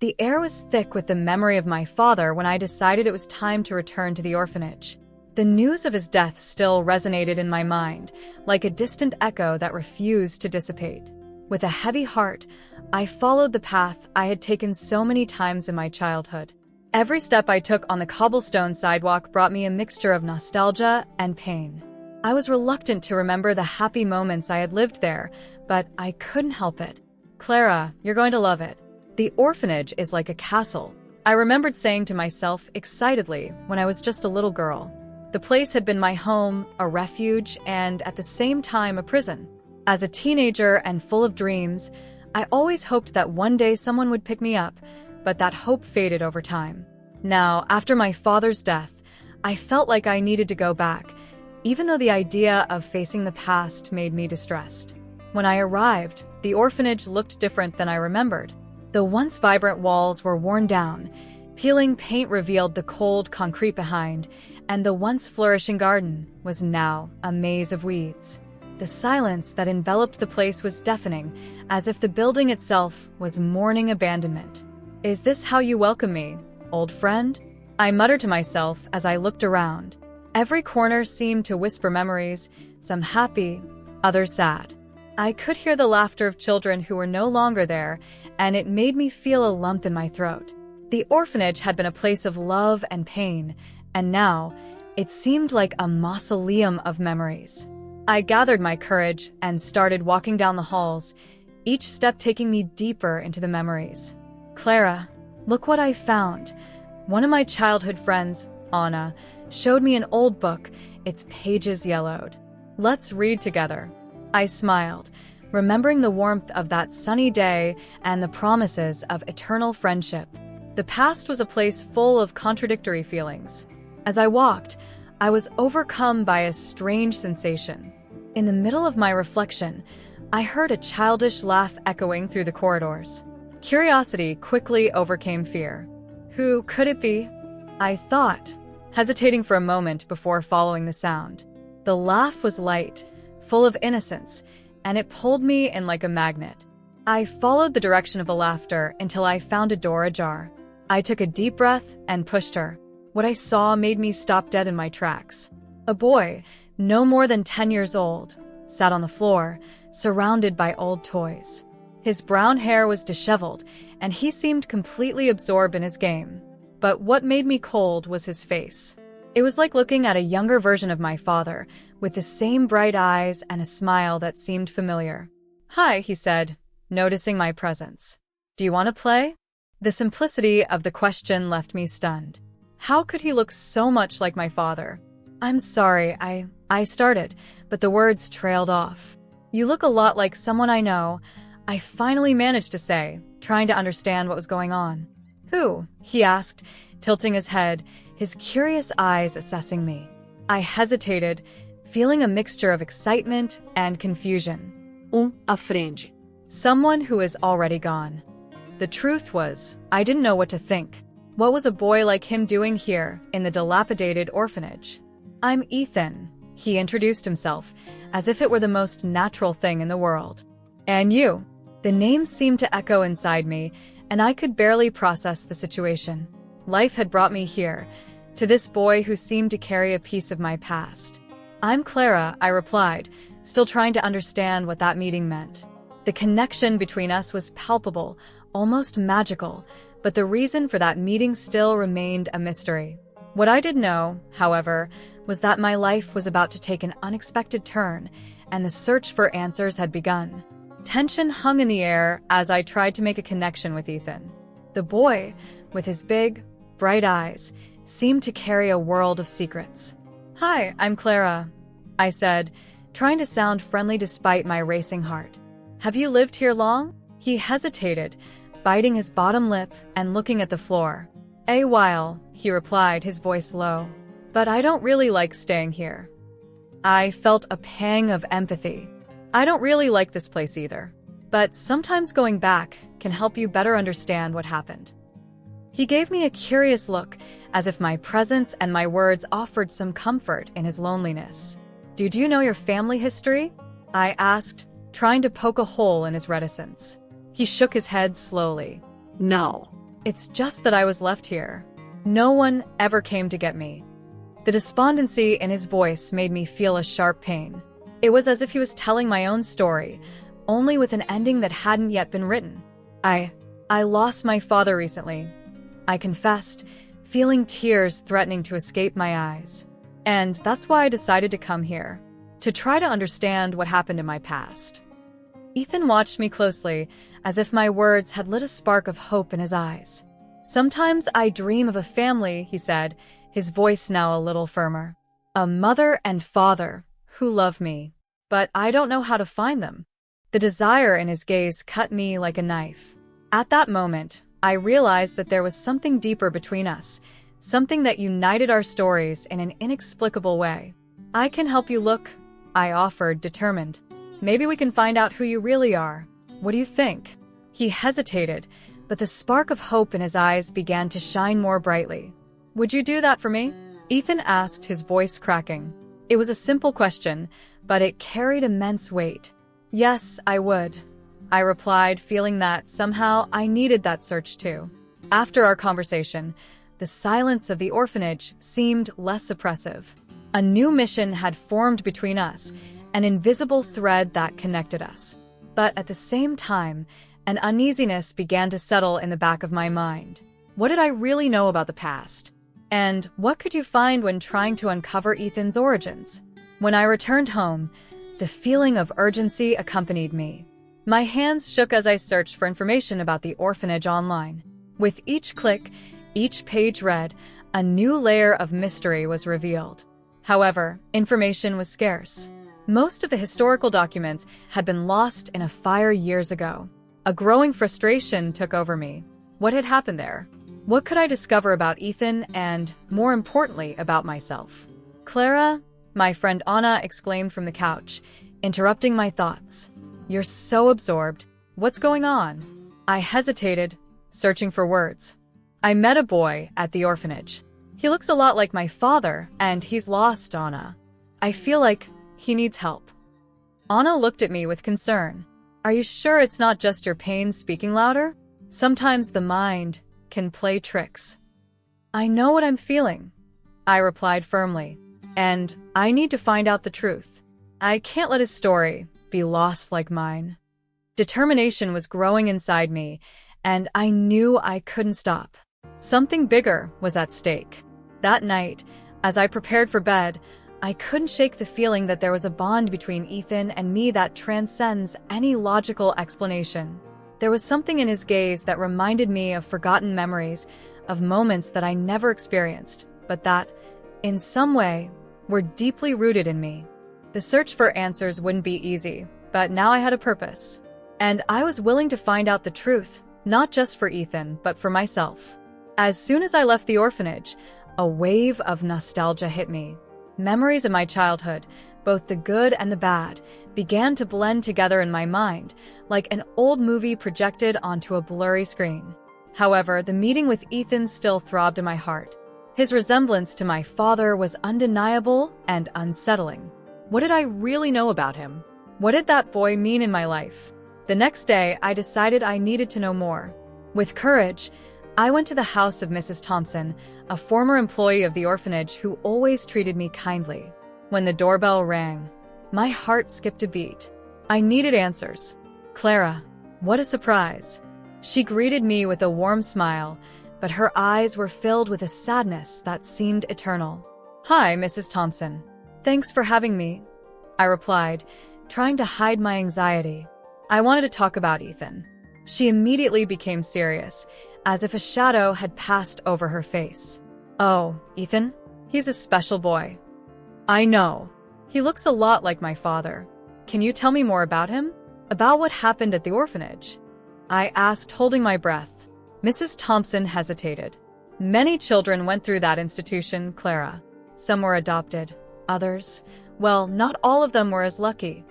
The air was thick with the memory of my father when I decided it was time to return to the orphanage. The news of his death still resonated in my mind, like a distant echo that refused to dissipate. With a heavy heart, I followed the path I had taken so many times in my childhood. Every step I took on the cobblestone sidewalk brought me a mixture of nostalgia and pain. I was reluctant to remember the happy moments I had lived there, but I couldn't help it. "Clara, you're going to love it. The orphanage is like a castle," I remembered saying to myself excitedly when I was just a little girl. The place had been my home, a refuge, and at the same time a prison. As a teenager and full of dreams, I always hoped that one day someone would pick me up, but that hope faded over time. Now, after my father's death, I felt like I needed to go back, even though the idea of facing the past made me distressed. When I arrived, the orphanage looked different than I remembered. The once vibrant walls were worn down, peeling paint revealed the cold concrete behind, and the once flourishing garden was now a maze of weeds. The silence that enveloped the place was deafening, as if the building itself was mourning abandonment. "Is this how you welcome me, old friend?" I muttered to myself as I looked around. Every corner seemed to whisper memories, some happy, others sad. I could hear the laughter of children who were no longer there, and it made me feel a lump in my throat. The orphanage had been a place of love and pain, and now it seemed like a mausoleum of memories. I gathered my courage and started walking down the halls, each step taking me deeper into the memories. "Clara, look what I found." One of my childhood friends, Anna, showed me an old book, its pages yellowed. "Let's read together." I smiled, remembering the warmth of that sunny day and the promises of eternal friendship. The past was a place full of contradictory feelings. As I walked, I was overcome by a strange sensation. In the middle of my reflection, I heard a childish laugh echoing through the corridors. Curiosity quickly overcame fear. Who could it be? I thought, hesitating for a moment before following the sound. The laugh was light, full of innocence, and it pulled me in like a magnet. I followed the direction of the laughter until I found a door ajar. I took a deep breath and pushed her. What I saw made me stop dead in my tracks. A boy, no more than 10 years old, sat on the floor, surrounded by old toys. His brown hair was disheveled, and he seemed completely absorbed in his game. But what made me cold was his face. It was like looking at a younger version of my father, with the same bright eyes and a smile that seemed familiar. "Hi," he said, noticing my presence. "Do you want to play?" The simplicity of the question left me stunned. How could he look so much like my father? "I'm sorry, I started, but the words trailed off." "You look a lot like someone I know," I finally managed to say, trying to understand what was going on. "Who?" he asked, tilting his head, his curious eyes assessing me. I hesitated, feeling a mixture of excitement and confusion. À frente. Someone who is already gone. The truth was, I didn't know what to think. What was a boy like him doing here, in the dilapidated orphanage? "I'm Ethan," he introduced himself, as if it were the most natural thing in the world. "And you?" The name seemed to echo inside me, and I could barely process the situation. Life had brought me here, to this boy who seemed to carry a piece of my past. "I'm Clara," I replied, still trying to understand what that meeting meant. The connection between us was palpable, almost magical, but the reason for that meeting still remained a mystery. What I did know, however, was that my life was about to take an unexpected turn, and the search for answers had begun. Tension hung in the air as I tried to make a connection with Ethan. The boy, with his big, bright eyes, seemed to carry a world of secrets. "Hi, I'm Clara," I said, trying to sound friendly despite my racing heart. "Have you lived here long?" He hesitated, biting his bottom lip and looking at the floor. "A while," he replied, his voice low. "But I don't really like staying here." I felt a pang of empathy. I don't really like this place either. But sometimes going back can help you better understand what happened. He gave me a curious look, as if my presence and my words offered some comfort in his loneliness. "Do you know your family history?" I asked, trying to poke a hole in his reticence. He shook his head slowly. "No." It's just that I was left here. No one ever came to get me." The despondency in his voice made me feel a sharp pain. It was as if he was telling my own story, only with an ending that hadn't yet been written. I lost my father recently," I confessed, feeling tears threatening to escape my eyes. "And that's why I decided to come here, to try to understand what happened in my past." Ethan watched me closely, as if my words had lit a spark of hope in his eyes. "Sometimes I dream of a family," he said, his voice now a little firmer. "A mother and father who love me, but I don't know how to find them." The desire in his gaze cut me like a knife. At that moment, I realized that there was something deeper between us, something that united our stories in an inexplicable way. "I can help you look," I offered, determined. "Maybe we can find out who you really are. What do you think?" He hesitated, but the spark of hope in his eyes began to shine more brightly. "Would you do that for me?" Ethan asked, his voice cracking. It was a simple question, but it carried immense weight. "Yes, I would," I replied, feeling that somehow I needed that search too. After our conversation, the silence of the orphanage seemed less oppressive. A new mission had formed between us, an invisible thread that connected us. But at the same time, an uneasiness began to settle in the back of my mind. What did I really know about the past? And what could you find when trying to uncover Ethan's origins? When I returned home, the feeling of urgency accompanied me. My hands shook as I searched for information about the orphanage online. With each click, each page read, a new layer of mystery was revealed. However, information was scarce. Most of the historical documents had been lost in a fire years ago. A growing frustration took over me. What had happened there? What could I discover about Ethan and, more importantly, about myself? "Clara," my friend Anna exclaimed from the couch, interrupting my thoughts. "You're so absorbed. What's going on?" I hesitated, searching for words. "I met a boy at the orphanage. He looks a lot like my father, and he's lost, Anna. I feel like he needs help." Anna looked at me with concern. "Are you sure it's not just your pain speaking louder? Sometimes the mind can play tricks." "I know what I'm feeling," I replied firmly, "and I need to find out the truth. I can't let his story be lost like mine." Determination was growing inside me, and I knew I couldn't stop. Something bigger was at stake. That night, as I prepared for bed, I couldn't shake the feeling that there was a bond between Ethan and me that transcends any logical explanation. There was something in his gaze that reminded me of forgotten memories, of moments that I never experienced, but that, in some way, were deeply rooted in me. The search for answers wouldn't be easy, but now I had a purpose. And I was willing to find out the truth, not just for Ethan, but for myself. As soon as I left the orphanage, a wave of nostalgia hit me. Memories of my childhood, both the good and the bad, began to blend together in my mind, like an old movie projected onto a blurry screen. However, the meeting with Ethan still throbbed in my heart. His resemblance to my father was undeniable and unsettling. What did I really know about him? What did that boy mean in my life? The next day, I decided I needed to know more. With courage, I went to the house of Mrs. Thompson, a former employee of the orphanage who always treated me kindly. When the doorbell rang, my heart skipped a beat. I needed answers. "Clara, what a surprise." She greeted me with a warm smile, but her eyes were filled with a sadness that seemed eternal. "Hi, Mrs. Thompson. Thanks for having me," I replied, trying to hide my anxiety. "I wanted to talk about Ethan." She immediately became serious, as if a shadow had passed over her face. "Oh, Ethan? He's a special boy." "I know. He looks a lot like my father. Can you tell me more about him? About what happened at the orphanage?" I asked, holding my breath. Mrs. Thompson hesitated. "Many children went through that institution, Clara. Some were adopted. Others, well, not all of them were as lucky.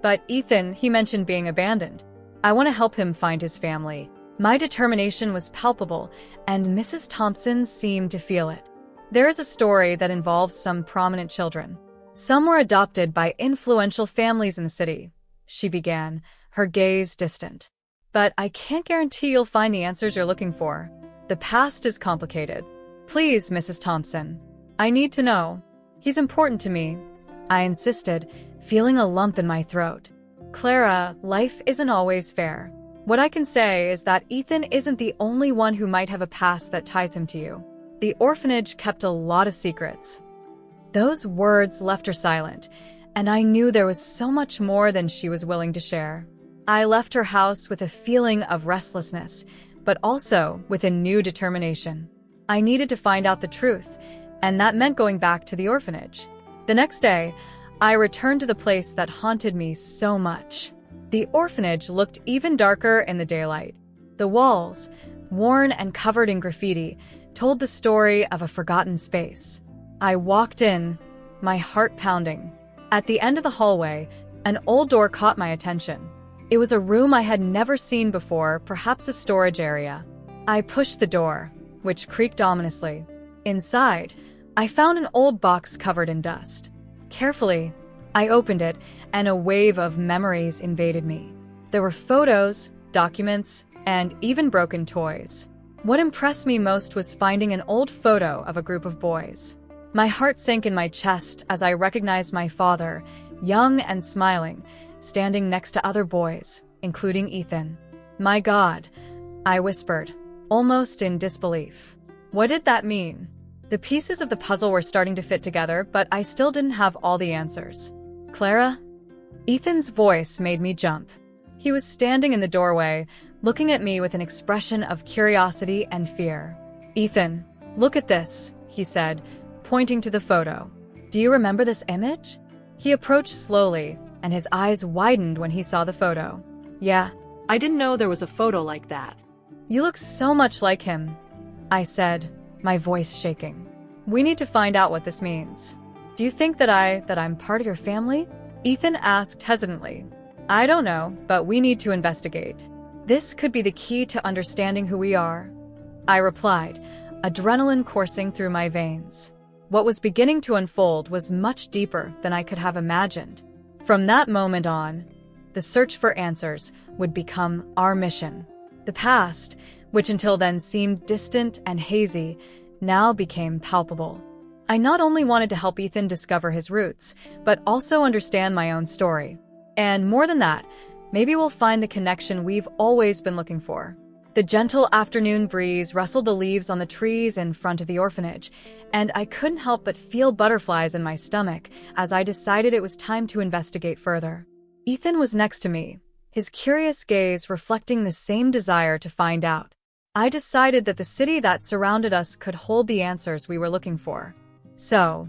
But Ethan, he mentioned being abandoned. I want to help him find his family." My determination was palpable, and Mrs. Thompson seemed to feel it. "There is a story that involves some prominent children. Some were adopted by influential families in the city," she began, her gaze distant. but I can't guarantee you'll find the answers you're looking for. The past is complicated. Please, Mrs. Thompson. I need to know. He's important to me, I insisted, feeling a lump in my throat. Clara, life isn't always fair. What I can say is that Ethan isn't the only one who might have a past that ties him to you. The orphanage kept a lot of secrets. Those words left her silent, and I knew there was so much more than she was willing to share. I left her house with a feeling of restlessness, but also with a new determination. I needed to find out the truth, and that meant going back to the orphanage. The next day, I returned to the place that haunted me so much. The orphanage looked even darker in the daylight. The walls, worn and covered in graffiti, told the story of a forgotten space. I walked in, my heart pounding. At the end of the hallway, an old door caught my attention. It was a room I had never seen before, perhaps a storage area. I pushed the door, which creaked ominously. Inside, I found an old box covered in dust. Carefully, I opened it, and a wave of memories invaded me. There were photos, documents, and even broken toys. What impressed me most was finding an old photo of a group of boys. My heart sank in my chest as I recognized my father, young and smiling, standing next to other boys, including Ethan. My God, I whispered, almost in disbelief. What did that mean? The pieces of the puzzle were starting to fit together, but I still didn't have all the answers. Clara? Ethan's voice made me jump. He was standing in the doorway, looking at me with an expression of curiosity and fear. Ethan, look at this, he said, pointing to the photo. Do you remember this image? He approached slowly, and his eyes widened when he saw the photo. Yeah, I didn't know there was a photo like that. You look so much like him, I said, my voice shaking. We need to find out what this means. Do you think that I'm part of your family? Ethan asked hesitantly. I don't know, but we need to investigate. This could be the key to understanding who we are, I replied, adrenaline coursing through my veins. What was beginning to unfold was much deeper than I could have imagined. From that moment on, the search for answers would become our mission. The past, which until then seemed distant and hazy, now became palpable. I not only wanted to help Ethan discover his roots, but also understand my own story. And more than that, maybe we'll find the connection we've always been looking for. The gentle afternoon breeze rustled the leaves on the trees in front of the orphanage, and I couldn't help but feel butterflies in my stomach as I decided it was time to investigate further. Ethan was next to me, his curious gaze reflecting the same desire to find out. I decided that the city that surrounded us could hold the answers we were looking for. So,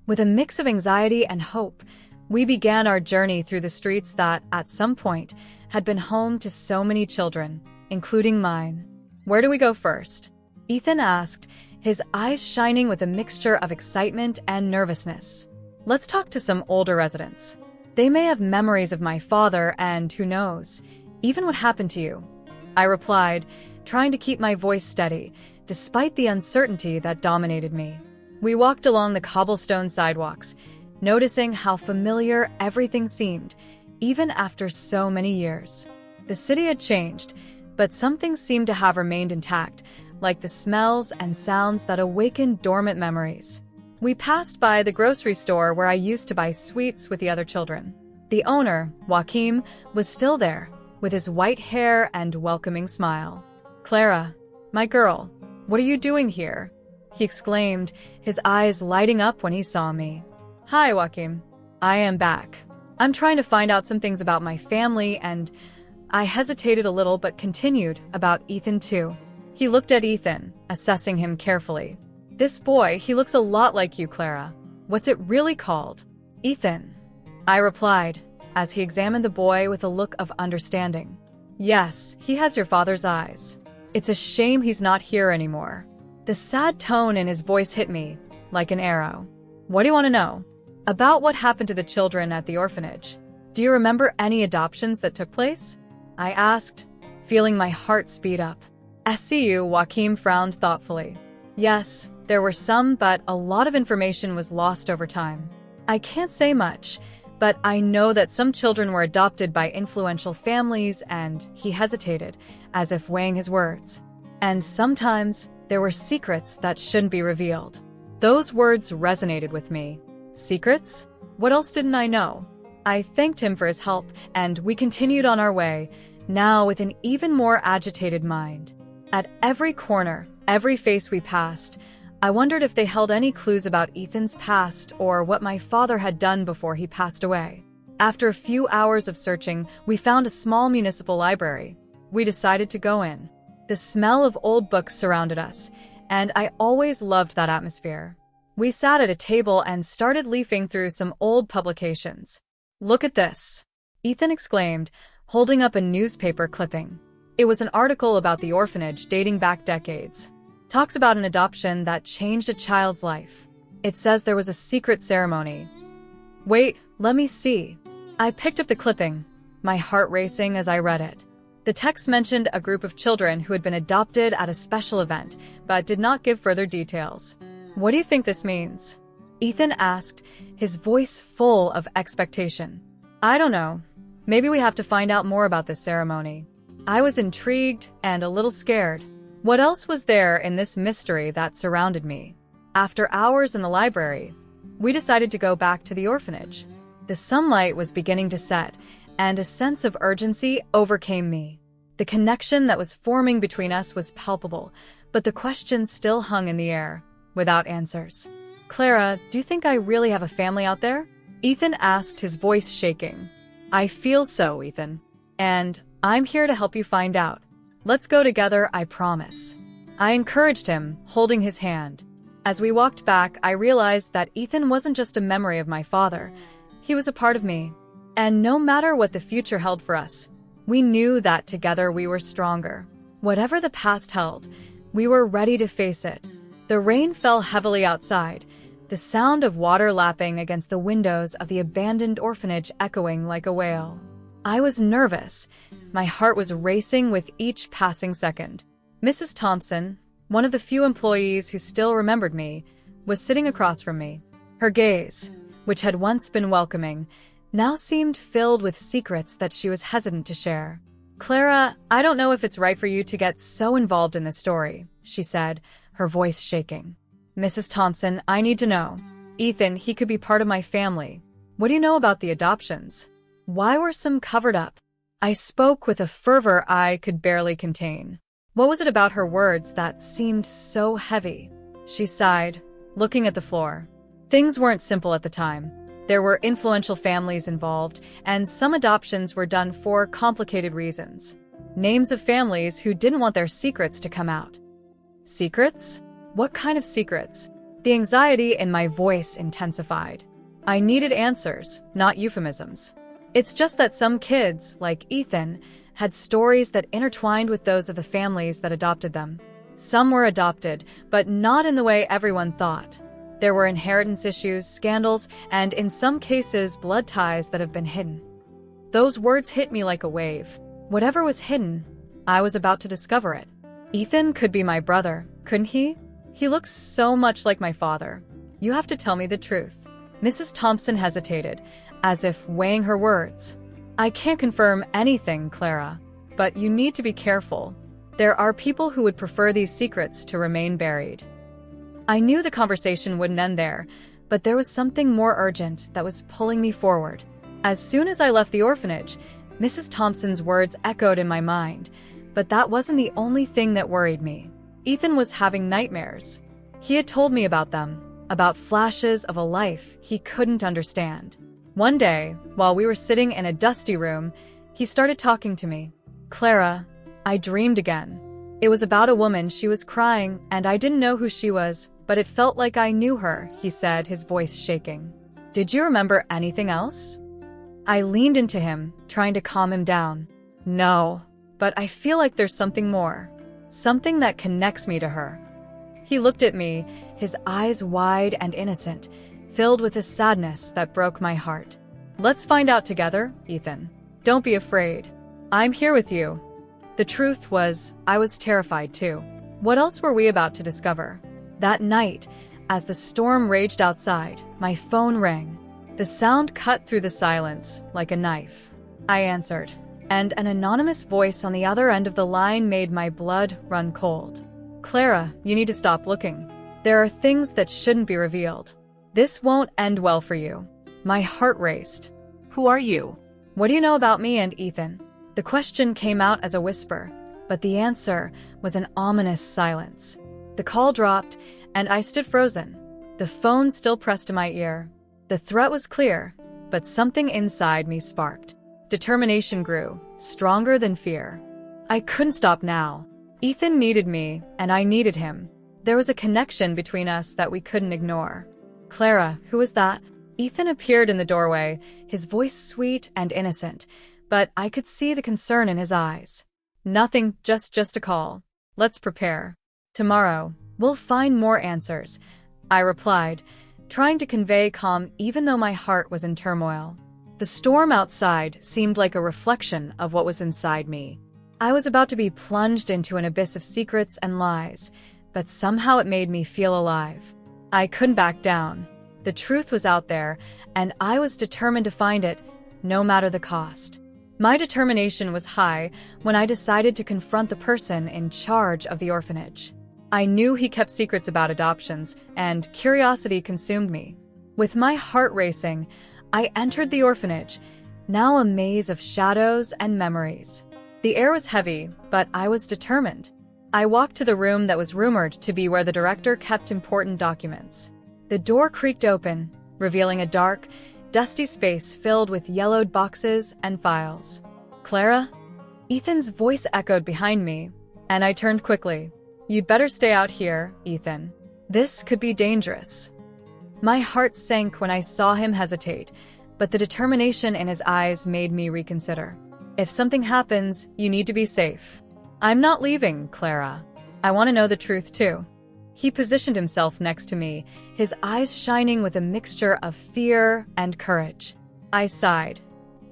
with a mix of anxiety and hope, we began our journey through the streets that, at some point, had been home to so many children, including mine. Where do we go first? Ethan asked, his eyes shining with a mixture of excitement and nervousness. Let's talk to some older residents. They may have memories of my father and, who knows, even what happened to you. I replied, trying to keep my voice steady, despite the uncertainty that dominated me. We walked along the cobblestone sidewalks, noticing how familiar everything seemed, even after so many years. The city had changed, but some things seemed to have remained intact, like the smells and sounds that awakened dormant memories. We passed by the grocery store where I used to buy sweets with the other children. The owner, Joachim, was still there, with his white hair and welcoming smile. Clara, my girl, what are you doing here? He exclaimed, his eyes lighting up when he saw me. Hi, Joachim. I am back. I'm trying to find out some things about my family, and I hesitated a little but continued about Ethan too. He looked at Ethan, assessing him carefully. This boy, he looks a lot like you, Clara. What's it really called? Ethan, I replied, as he examined the boy with a look of understanding. Yes, he has your father's eyes. It's a shame he's not here anymore. The sad tone in his voice hit me, like an arrow. What do you want to know? About what happened to the children at the orphanage. Do you remember any adoptions that took place? I asked, feeling my heart speed up. SCU, Joachim frowned thoughtfully. Yes, there were some, but a lot of information was lost over time. I can't say much, but I know that some children were adopted by influential families, and he hesitated, as if weighing his words. And sometimes there were secrets that shouldn't be revealed. Those words resonated with me. Secrets? What else didn't I know? I thanked him for his help, and we continued on our way, now with an even more agitated mind. At every corner, every face we passed, I wondered if they held any clues about Ethan's past or what my father had done before he passed away. After a few hours of searching, we found a small municipal library. We decided to go in. The smell of old books surrounded us, and I always loved that atmosphere. We sat at a table and started leafing through some old publications. "Look at this," Ethan exclaimed, holding up a newspaper clipping. It was an article about the orphanage dating back decades. Talks about an adoption that changed a child's life. It says there was a secret ceremony. Wait, let me see. I picked up the clipping, my heart racing as I read it. The text mentioned a group of children who had been adopted at a special event, but did not give further details. "What do you think this means?" Ethan asked, his voice full of expectation. "I don't know. Maybe we have to find out more about this ceremony." I was intrigued and a little scared. What else was there in this mystery that surrounded me? After hours in the library, we decided to go back to the orphanage. The sunlight was beginning to set, and a sense of urgency overcame me. The connection that was forming between us was palpable, but the questions still hung in the air, without answers. "Clara, do you think I really have a family out there?" Ethan asked, his voice shaking. "I feel so, Ethan. And I'm here to help you find out. Let's go together, I promise." I encouraged him, holding his hand. As we walked back, I realized that Ethan wasn't just a memory of my father. He was a part of me. And no matter what the future held for us, we knew that together we were stronger. Whatever the past held, we were ready to face it. The rain fell heavily outside, the sound of water lapping against the windows of the abandoned orphanage echoing like a wail. I was nervous. My heart was racing with each passing second. Mrs. Thompson, one of the few employees who still remembered me, was sitting across from me. Her gaze, which had once been welcoming, now seemed filled with secrets that she was hesitant to share. "Clara, I don't know if it's right for you to get so involved in this story," she said, her voice shaking. "Mrs. Thompson, I need to know. Ethan, he could be part of my family. What do you know about the adoptions? Why were some covered up?" I spoke with a fervor I could barely contain. What was it about her words that seemed so heavy? She sighed, looking at the floor. Things weren't simple at the time. There were influential families involved, and some adoptions were done for complicated reasons. Names of families who didn't want their secrets to come out. Secrets? What kind of secrets? The anxiety in my voice intensified. I needed answers, not euphemisms. It's just that some kids, like Ethan, had stories that intertwined with those of the families that adopted them. Some were adopted, but not in the way everyone thought. There were inheritance issues, scandals, and in some cases, blood ties that have been hidden. Those words hit me like a wave. Whatever was hidden, I was about to discover it. Ethan could be my brother, couldn't he? He looks so much like my father. You have to tell me the truth. Mrs. Thompson hesitated, as if weighing her words. "I can't confirm anything, Clara, but you need to be careful. There are people who would prefer these secrets to remain buried." I knew the conversation wouldn't end there, but there was something more urgent that was pulling me forward. As soon as I left the orphanage, Mrs. Thompson's words echoed in my mind, but that wasn't the only thing that worried me. Ethan was having nightmares. He had told me about them, about flashes of a life he couldn't understand. One day, while we were sitting in a dusty room, he started talking to me. "Clara, I dreamed again. It was about a woman. She was crying, and I didn't know who she was, but it felt like I knew her," he said, his voice shaking. "Did you remember anything else?" I leaned into him, trying to calm him down. "No, but I feel like there's something more. Something that connects me to her." He looked at me, his eyes wide and innocent, filled with a sadness that broke my heart. "Let's find out together, Ethan. Don't be afraid. I'm here with you." The truth was, I was terrified too. What else were we about to discover? That night, as the storm raged outside, my phone rang. The sound cut through the silence like a knife. I answered, and an anonymous voice on the other end of the line made my blood run cold. Clara, you need to stop looking. There are things that shouldn't be revealed. This won't end well for you. My heart raced. Who are you? What do you know about me and Ethan? The question came out as a whisper, but the answer was an ominous silence. The call dropped, and I stood frozen, the phone still pressed to my ear. The threat was clear, but something inside me sparked. Determination grew, stronger than fear. I couldn't stop now. Ethan needed me, and I needed him. There was a connection between us that we couldn't ignore. Clara, who was that? Ethan appeared in the doorway, his voice sweet and innocent, but I could see the concern in his eyes. Nothing, just a call. Let's prepare. Tomorrow, we'll find more answers, I replied, trying to convey calm even though my heart was in turmoil. The storm outside seemed like a reflection of what was inside me. I was about to be plunged into an abyss of secrets and lies, but somehow it made me feel alive. I couldn't back down. The truth was out there, and I was determined to find it, no matter the cost. My determination was high when I decided to confront the person in charge of the orphanage. I knew he kept secrets about adoptions, and curiosity consumed me. With my heart racing, I entered the orphanage, now a maze of shadows and memories. The air was heavy, but I was determined. I walked to the room that was rumored to be where the director kept important documents. The door creaked open, revealing a dark, dusty space filled with yellowed boxes and files. Clara? Ethan's voice echoed behind me, and I turned quickly. You'd better stay out here, Ethan. This could be dangerous. My heart sank when I saw him hesitate, but the determination in his eyes made me reconsider. If something happens, you need to be safe. I'm not leaving, Clara. I want to know the truth too. He positioned himself next to me, his eyes shining with a mixture of fear and courage. I sighed,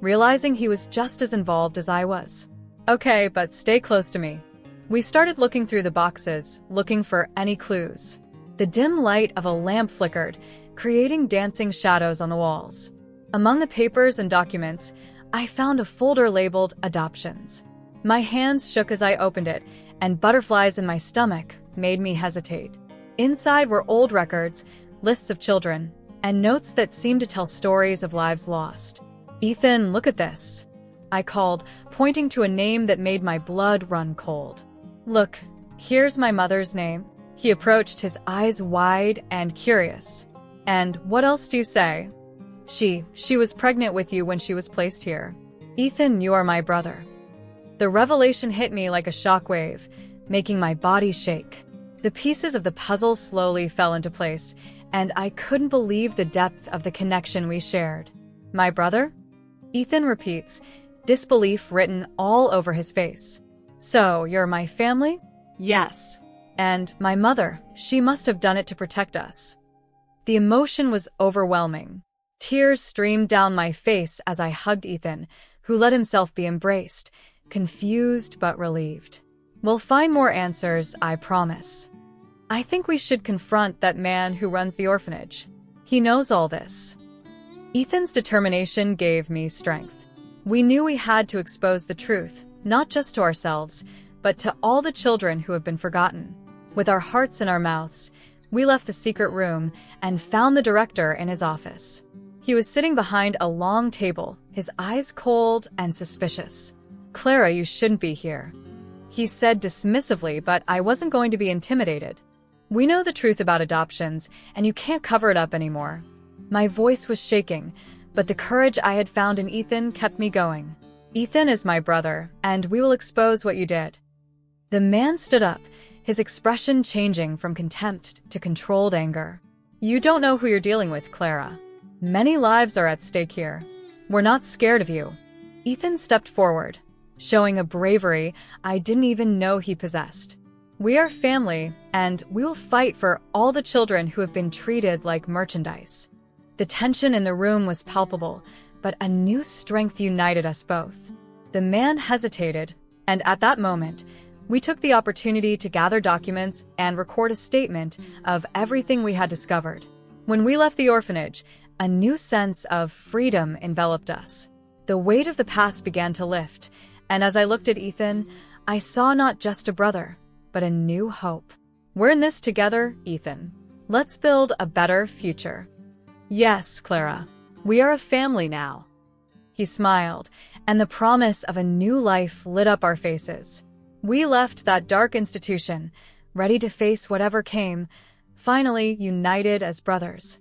realizing he was just as involved as I was. Okay, but stay close to me. We started looking through the boxes, looking for any clues. The dim light of a lamp flickered, creating dancing shadows on the walls. Among the papers and documents, I found a folder labeled Adoptions. My hands shook as I opened it, and butterflies in my stomach made me hesitate. Inside were old records, lists of children, and notes that seemed to tell stories of lives lost. Ethan, look at this, I called, pointing to a name that made my blood run cold. Look, here's my mother's name. He approached, his eyes wide and curious. And what else do you say? She was pregnant with you when she was placed here. Ethan, you are my brother. The revelation hit me like a shockwave, making my body shake. The pieces of the puzzle slowly fell into place, and I couldn't believe the depth of the connection we shared. My brother? Ethan repeats, disbelief written all over his face. So, you're my family? Yes. And my mother, she must have done it to protect us. The emotion was overwhelming. Tears streamed down my face as I hugged Ethan, who let himself be embraced, confused but relieved. We'll find more answers, I promise. I think we should confront that man who runs the orphanage. He knows all this. Ethan's determination gave me strength. We knew we had to expose the truth, not just to ourselves, but to all the children who have been forgotten. With our hearts in our mouths, we left the secret room and found the director in his office. He was sitting behind a long table, his eyes cold and suspicious. Clara, you shouldn't be here, he said dismissively, but I wasn't going to be intimidated. We know the truth about adoptions, and you can't cover it up anymore. My voice was shaking, but the courage I had found in Ethan kept me going. Ethan is my brother, and we will expose what you did. The man stood up, his expression changing from contempt to controlled anger. You don't know who you're dealing with, Clara. Many lives are at stake here. We're not scared of you. Ethan stepped forward, showing a bravery I didn't even know he possessed. We are family, and we will fight for all the children who have been treated like merchandise. The tension in the room was palpable, but a new strength united us both. The man hesitated, and at that moment, we took the opportunity to gather documents and record a statement of everything we had discovered. When we left the orphanage, A new sense of freedom enveloped us. The weight of the past began to lift, and as I looked at Ethan, I saw not just a brother, but a new hope. We're in this together, Ethan. Let's build a better future. Yes, Clara. We are a family now. He smiled, and the promise of a new life lit up our faces. We left that dark institution, ready to face whatever came, finally united as brothers.